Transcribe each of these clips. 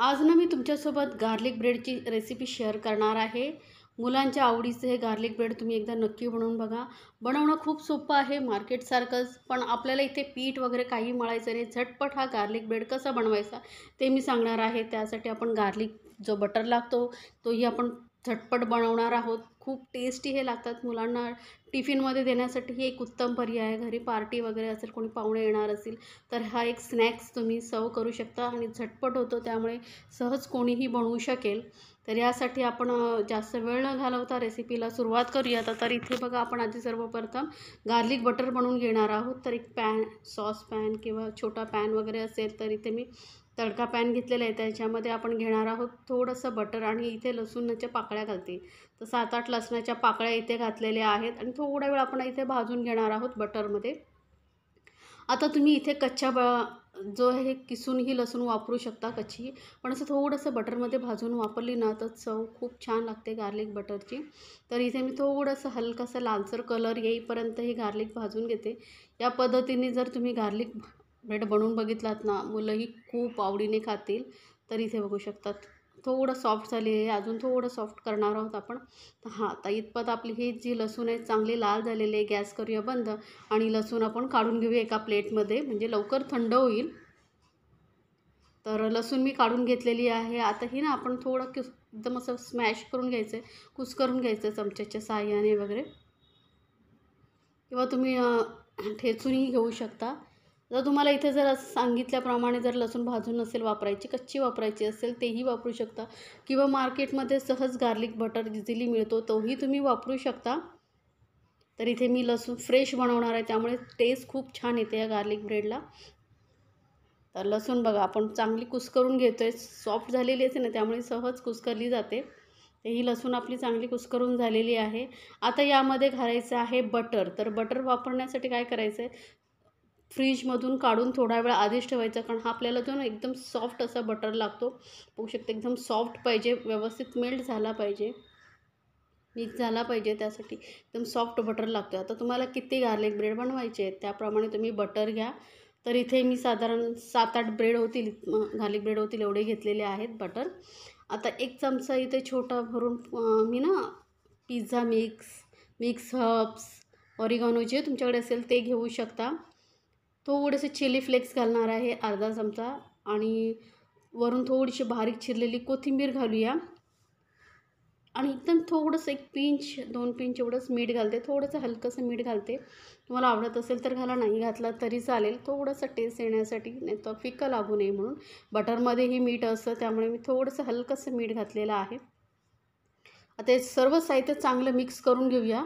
आज ना मी तुमच्यासोबत गार्लिक ब्रेडची रेसिपी शेअर करणार आहे। मुलांच्या आवडीचं हे गार्लिक ब्रेड तुम्ही एकदा नक्की बनवून बघा। बनवणं खूप सोपं आहे मार्केटसारखंच, पण आपल्याला इथे पीठ वगैरे काही मळायचं नाही। झटपट हा गार्लिक ब्रेड कसा बनवायचा ते मी सांगणार आहे। त्यासाठी आपण गार्लिक जो बटर लागतो तोही आपण झटपट बनवणार आहोत। खूप टेस्टी हे लागतात। मुलांना टिफिनमध्ये देण्यासाठी ही एक उत्तम पर्याय आहे। घरी पार्टी वगैरे असेल, कोणी पाहुणे येणार असेल तर हा एक स्नॅक्स तुम्ही सर्व करू शकता आणि झटपट होतो, त्यामुळे सहज कोणीही बनवू शकेल। तर यासाठी आपण जास्त वेळ न घालवता रेसिपीला सुरुवात करूयात। तर इथे बघा, आपण आधी सर्वप्रथम गार्लिक बटर बनवून घेणार आहोत। तर एक पॅन, सॉस पॅन किंवा छोटा पॅन वगैरे असेल तर इथे मी तडका पॅन घेतलेला आहे। त्याच्यामध्ये आपण घेणार आहोत थोडंसं बटर आणि इथे लसूणाच्या पाकळ्या घालते। तर 7-8 लसणाच्या पाकळ्या इथे घातलेल्या आहेत आणि थोडा वेळ आपण इथे भाजून घेणार आहोत बटरमध्ये। आता तुम्ही इथे जो आहे किसून ही लसूण वापरू शकता कच्ची, पण असं थोडंसं बटरमध्ये भाजून वापरली ना तर चव खूप छान लागते गार्लिक बटरची। तर इथे मी थोडंसं हलकासा लालसर कलर येईपर्यंत ही गार्लिक भाजून घेते। या पद्धतीने जर तुम्ही गार्लिक ब्रेड बनवून बघितलात ना, मुलंही खूप आवडीने खातील। तर इथे बघू शकतात थोडं सॉफ्ट झाली आहे, अजून थोडं सॉफ्ट करणार आहोत आपण। तर हां, तर इतपत आपली ही जी लसूण आहे चांगली लाल झालेली आहे। गॅस करूया बंद आणि लसूण आपण काढून घेऊया एका प्लेटमध्ये, म्हणजे लवकर थंड होईल। तर लसूण मी काढून घेतलेली आहे। आता ही ना आपण थोडं एकदम असं स्मॅश करून घ्यायचं आहे, कुस्करून घ्यायचं चमच्याच्या साहाय्याने वगैरे, किंवा तुम्ही ठेचूनही घेऊ शकता। जर तुम्हाला इथे जर असं सांगितल्याप्रमाणे जर लसूण भाजून नसेल वापरायची, कच्ची वापरायची असेल तेही वापरू शकता, किंवा मार्केटमध्ये सहज गार्लिक बटर इझिली मिळतो तोही तुम्ही वापरू शकता। तर इथे मी लसूण फ्रेश बनवणार आहे, त्यामुळे टेस्ट खूप छान येते या गार्लिक ब्रेडला। तर लसूण बघा आपण चांगली कुस्करून घेतो आहे, सॉफ्ट झालेली असते ना त्यामुळे सहज कुस्करली जाते। तर ही लसूण आपली चांगली कुस्करून झालेली आहे। आता यामध्ये घालायचं आहे बटर। तर बटर वापरण्यासाठी काय करायचं आहे, फ्रीजमधून काढून थोडा वेळ आधीच ठेवायचं, कारण हा आपल्याला जो ना एकदम सॉफ्ट असा बटर लागतो। बघू शकता एकदम सॉफ्ट पाहिजे, व्यवस्थित मेल्ट झाला पाहिजे, मिक्स झाला पाहिजे, त्यासाठी एकदम सॉफ्ट बटर लागतो। आता तुम्हाला किती गार्लिक ब्रेड बनवायचे आहेत त्याप्रमाणे तुम्ही बटर घ्या। तर इथे मी साधारण 7-8 ब्रेड होतील, गार्लिक ब्रेड होतील एवढे घेतलेले आहेत बटर। आता एक चमचा इथे छोटा भरून मी ना पिझ्झा मिक्स हर्ब्स, ऑरिगॅनो जे तुमच्याकडे असेल ते घेऊ शकता। थोडेसे चिली फ्लेक्स घालणार आहे अर्धा चमचा, आणि वरून थोडीशी बारीक चिरलेली कोथिंबीर घालूया, आणि एकदम थोडंसं 1 पिंच 2 पिंच एवढंच मीठ घालते। थोडंसं हलकंसं मीठ घालते, तुम्हाला आवडत असेल तर घाला, नाही घातला तरी चालेल, थोडंसं टेस्ट येण्यासाठी, नाही तर फिकं लागू नये म्हणून। बटरमध्येही मीठ असतं त्यामुळे मी थोडंसं हलकंसं मीठ घातलेलं आहे। आता हे सर्व साहित्य चांगलं मिक्स करून घेऊया।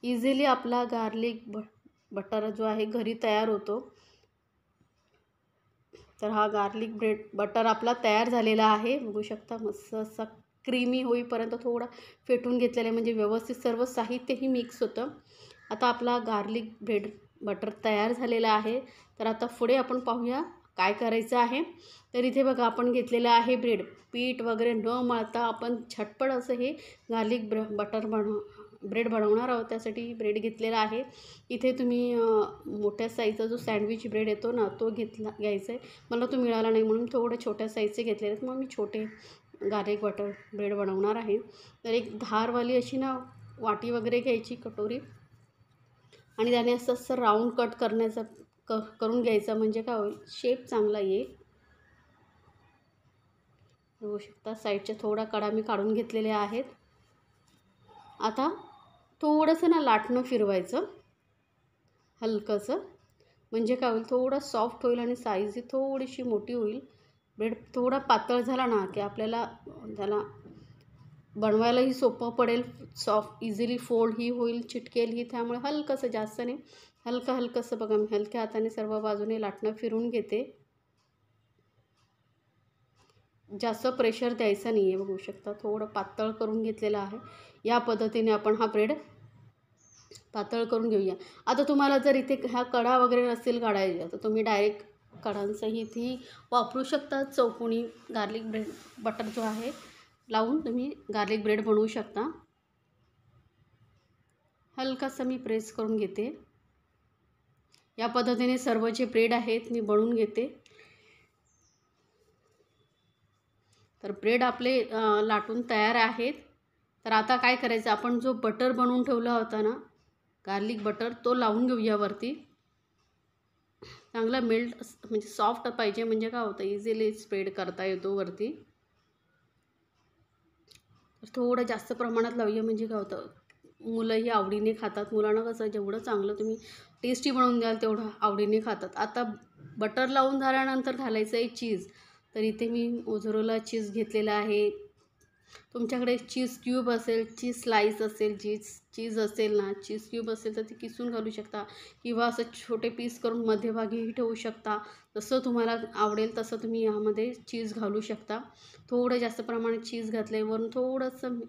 इझिली आपला गार्लिक बटर जो आहे घरी तयार होतो। तर हा गार्लिक बटर आपला तयार झालेला आहे, बघू शकता मस्त असा क्रीमी होईपर्यंत थोडा फेटून घेतलेला आहे, म्हणजे व्यवस्थित सर्व साहित्यही मिक्स होतं। आता आपला गार्लिक बटर तयार झालेला आहे। तर आता पुढे आपण पाहूया काय करायचं आहे। तर इथे बघा आपण घेतलेलं आहे ब्रेड, पीठ वगैरे न मळता आपण झटपट असं हे गार्लिक ब्रेड बनवणार आहोत। त्यासाठी ब्रेड घेतलेला आहे। इथे तुम्ही मोठ्या साईजचा जो सँडविच ब्रेड येतो ना तो घ्यायचा आहे। मला तो मिळाला नाही म्हणून थोडे छोट्या साईजचे घेतलेले आहेत, मग मी छोटे गार्लिक बटर ब्रेड बनवणार आहे। तर एक धारवाली अशी ना वाटी वगैरे घ्यायची, कटोरी, आणि त्याने असं राऊंड कट करून घ्यायचा, म्हणजे काय होईल, शेप चांगला येईल। बघू शकता साईडच्या थोडा कडा मी काढून घेतलेल्या आहेत। आता थोडंसं ना लाटणं फिरवायचं हलकंसं, म्हणजे काय होईल, थोडं सॉफ्ट होईल आणि साईजही थोडीशी मोठी होईल। ब्रेड थोडा पातळ झाला ना की आपल्याला त्याला बनवायलाही सोपं पडेल, सॉफ्ट इझिली फोल्डही होईल, चिटकेलही, त्यामुळे हलकंसं, जास्त नाही, हलकंसं बघा, मी हलक्या हाताने सर्व बाजूने लाटणं फिरून घेते, जास्त प्रेशर द्यायचं नाही आहे। बघू शकता थोडं पातळ करून घेतलेलं आहे। या पद्धतीने आपण हा ब्रेड पातळ करून घेऊया। आता तुम्हाला जर इथे ह्या कडा वगैरे नसतील काढायच्या तर तुम्ही डायरेक्ट कडांसहितही वापरू शकता। चौकोनी गार्लिक बटर जो आहे लावून तुम्ही गार्लिक ब्रेड बनवू शकता। हलकासा मी प्रेस करून घेते। या पद्धतीने सर्व जे ब्रेड आहेत मी बनवून घेते। तर ब्रेड आपले लाटून तयार आहेत. तर आता काय करायचं, आपण जो बटर बनवून ठेवला होता ना, गार्लिक बटर, तो लावून घेऊया वरती. चांगला मेल्ट म्हणजे सॉफ्ट पाहिजे, म्हणजे काय होतं इझिली स्प्रेड करता येतो वरती. तर थोडं जास्त प्रमाणात लावूया, म्हणजे काय होतं मुलंही आवडीने खातात. मुलांना कसं जेवढं चांगलं तुम्ही टेस्टी बनवून द्याल तेवढं आवडीने खातात. आता बटर लावून झाल्यानंतर घालायचं आहे चीज. तर इथे मी मोझरेला चीज घेतलेला आहे. तुमच्याकडे चीज क्यूब असेल, चीज स्लाईस असेल, चीज असेल ना, चीज क्यूब असेल तर ती किसून घालू शकता किंवा असं छोटे पीस करून मध्यभागीही ठेवू शकता. जसं तुम्हाला आवडेल तसं तुम्ही यामध्ये चीज घालू शकता. थोडं जास्त प्रमाणात चीज घातलं, वरून थोडंसं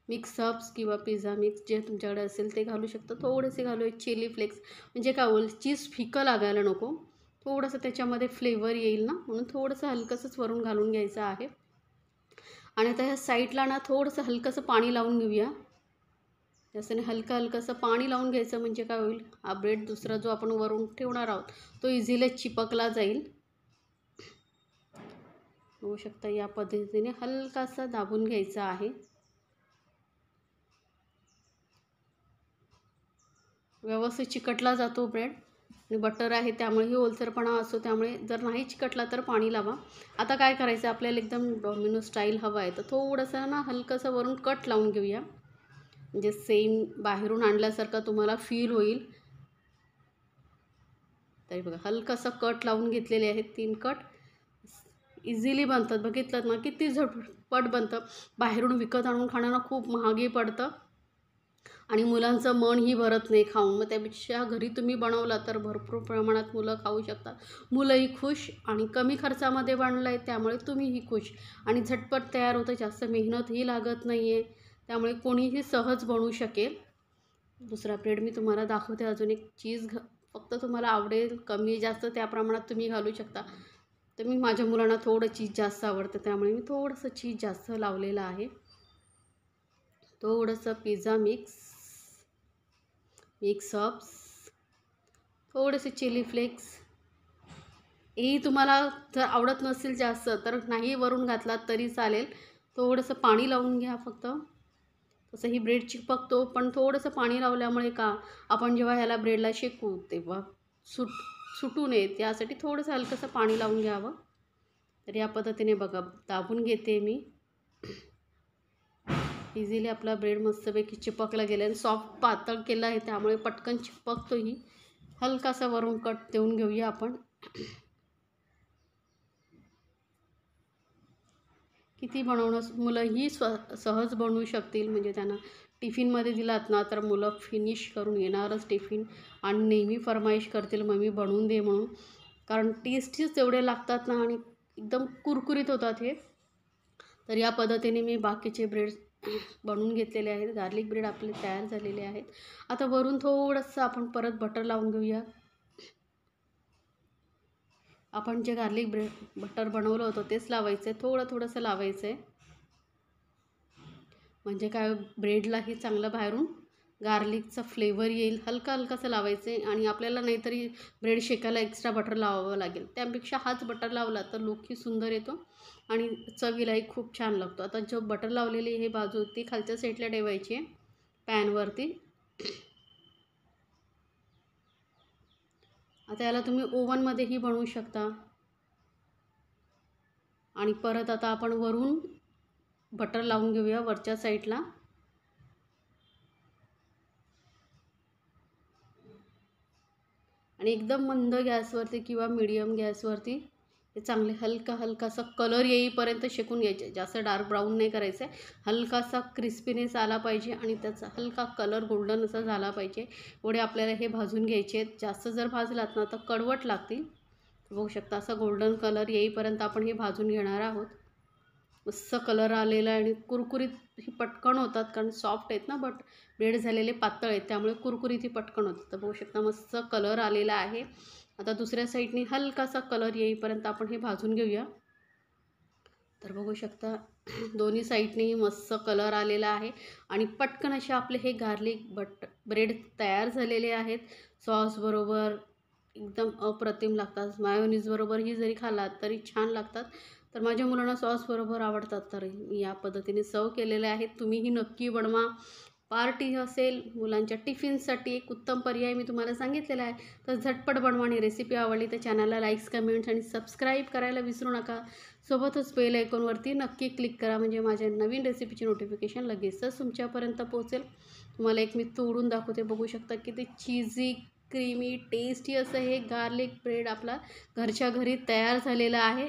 मिक्स हर्ब्स किंवा पिझ्झा मिक्स जे तुमच्याकडे असेल ते घालू शकता. थोडेसे घालू चिली फ्लेक्स, म्हणजे काय होईल चीज फिकं लागायला नको, थोडंसं त्याच्यामध्ये फ्लेवर येईल ना, म्हणून थोडंसं हलकंसंच वरून घालून घ्यायचं आहे. आणि आता ह्या साईडला ना थोडंसं हलकंसं पाणी लावून घेऊया. जसं हलकंसं पाणी लावून घ्यायचं, म्हणजे काय होईल हा ब्रेड दुसरा जो आपण वरून ठेवणार आहोत तो इझिली चिपकला जाईल. होऊ शकता या पद्धतीने हलकासा दाबून घ्यायचा आहे. व्यवस्थित चिकटला जातो ब्रेड, आणि बटर आहे त्यामुळेही ओलसरपणा असतो, त्यामुळे जर नाही चिकटला तर पाणी लावा. आता काय करायचं, आपल्याला एकदम डॉमिनो स्टाईल हवा आहे तर थोडंसं ना हलकंसं वरून कट लावून घेऊया, म्हणजे सेम बाहेरून आणल्यासारखं तुम्हाला फील होईल. तरी बघा हलकासा कट लावून घेतलेले आहेत, 3 कट. इझिली बनतात, बघितलं ना किती झटपट बनतं. बाहेरून विकत आणून खाणं खूप महागही पडतं आणि मुलांचं मनही भरत नाही खाऊन. मग त्यापेक्षा घरी तुम्ही बनवला तर भरपूर प्रमाणात मुलं खाऊ शकतात. मुलंही खुश आणि कमी खर्चामध्ये बनलं आहे त्यामुळे तुम्हीही खुश आणि झटपट तयार होतं, जास्त मेहनतही लागत नाही आहे, त्यामुळे कोणीही सहज बनवू शकेल. दुसरा ब्रेड मी तुम्हाला दाखवते. अजून एक चीज फक्त तुम्हाला आवडेल कमी जास्त त्या प्रमाणात तुम्ही घालू शकता. तर मी माझ्या मुलांना थोडं चीज जास्त आवडतं त्यामुळे मी थोडंसं चीज जास्त लावलेलं आहे. थोडंसं पिझ्झा मिक्स हर्ब्स, थोडेसे चिली फ्लेक्स. हेही तुम्हाला जर आवडत नसेल जास्त तर नाही वरून घातलात तरी चालेल. थोडंसं पाणी लावून घ्या फक्त. तसं ही ब्रेड चिपकतो, पण थोडंसं पाणी लावल्यामुळे का आपण जेव्हा ह्याला ब्रेडला शेकू तेव्हा सुटू नये यासाठी थोडंसं हलकंसं पाणी लावून घ्यावं. तर या पद्धतीने बघा दाबून घेते मी. इझिली आपला ब्रेड मस्तपैकी चिपकला गेला आणि सॉफ्ट पातळ केलं आहे त्यामुळे पटकन चिपकतोही. हलकासा वरून कट देऊन घेऊया आपण. किती बनवणं मुलंही सहज बनवू शकतील, म्हणजे त्यांना टिफिनमध्ये दिलात ना तर मुलं फिनिश करून येणारच टिफिन आणि नेहमी फरमाईश करतील मम्मी बनवून दे म्हणून, कारण टेस्टीच तेवढे लागतात ना आणि एकदम कुरकुरीत होतात हे. तर या पद्धतीने मी बाकीचे ब्रेड बनवून घेतलेले आहेत. गार्लिक ब्रेड आपले तयार झालेले आहेत. आता वरून थोडंसं आपण परत बटर लावून घेऊया. आपण जे गार्लिक ब्रेड बटर बनवलं होतं तेच लावायचं आहे, थोडंसं लावायचं आहे, म्हणजे काय ब्रेडलाही चांगलं बाहेरून गार्लिकचा फ्लेवर येईल. हलकासं लावायचं आहे आणि आपल्याला नाहीतरी ब्रेड शेकायला एक्स्ट्रा बटर लावावं लागेल, त्यापेक्षा हाच बटर लावला तर लुकही सुंदर येतो आणि चवीलाही खूप छान लागतो. आता जो बटर लावलेली हे बाजू ती खालच्या साईडला ठेवायची आहे पॅनवरती. आता याला तुम्ही ओव्हनमध्येही बनवू शकता. आणि परत आता आपण वरून बटर लावून घेऊया वरच्या साईडला. आणि एकदम मंद गॅसवरती किंवा मीडियम गॅसवरती हे चांगले हलकासा कलर येईपर्यंत शेकून घ्यायचे. जास्त डार्क ब्राऊन नाही करायचं आहे, हलकासा क्रिस्पीनेस आला पाहिजे आणि त्याचा हलका कलर गोल्डन असा झाला पाहिजे, एवढे आपल्याला हे भाजून घ्यायचे आहेत. जास्त जर भाजलात ना तर कडवट लागतील. बघू शकता असा गोल्डन कलर येईपर्यंत आपण हे भाजून घेणार आहोत. मस्त कलर आलेला आहे आणि कुरकुरीत ही पटकन होतात, कारण सॉफ्ट आहेत ना बट ब्रेड झालेले पातळ आहेत त्यामुळे कुरकुरीत ही पटकन होतात. तर बघू शकता मस्त कलर आलेला आहे. आता दुसऱ्या साईडने हलकासा कलर येईपर्यंत आपण हे भाजून घेऊया. तर बघू शकता दोन्ही साईडनेही मस्त कलर आलेला आहे आणि पटकन असे आपले हे गार्लिक ब्रेड तयार झालेले आहेत. सॉसबरोबर एकदम अप्रतिम लागतात. मायोनीजबरोबरही जरी खाल्लात तरी छान लागतात. तर माझ्या मुलांना सॉसबरोबर आवडतात, तर मी या पद्धतीने सर्व केलेले आहेत. तुम्हीही नक्की बनवा. पार्टी असेल, मुलांच्या टिफिन्ससाठी एक उत्तम पर्याय मी तुम्हाला सांगितलेला आहे. तर झटपट बनवा आणि रेसिपी आवडली तर चॅनलला लाईक्स, कमेंट्स आणि सबस्क्राईब करायला विसरू नका. सोबतच बेल आयकॉनवरती नक्की क्लिक करा, म्हणजे माझ्या नवीन रेसिपीची नोटिफिकेशन लगेचच तुमच्यापर्यंत पोहोचेल. तुम्हाला एक मी तोडून दाखवते, बघू शकता की ते चीझी, क्रीमी, टेस्टी असं हे गार्लिक ब्रेड आपला घरच्या घरी तयार झालेला आहे.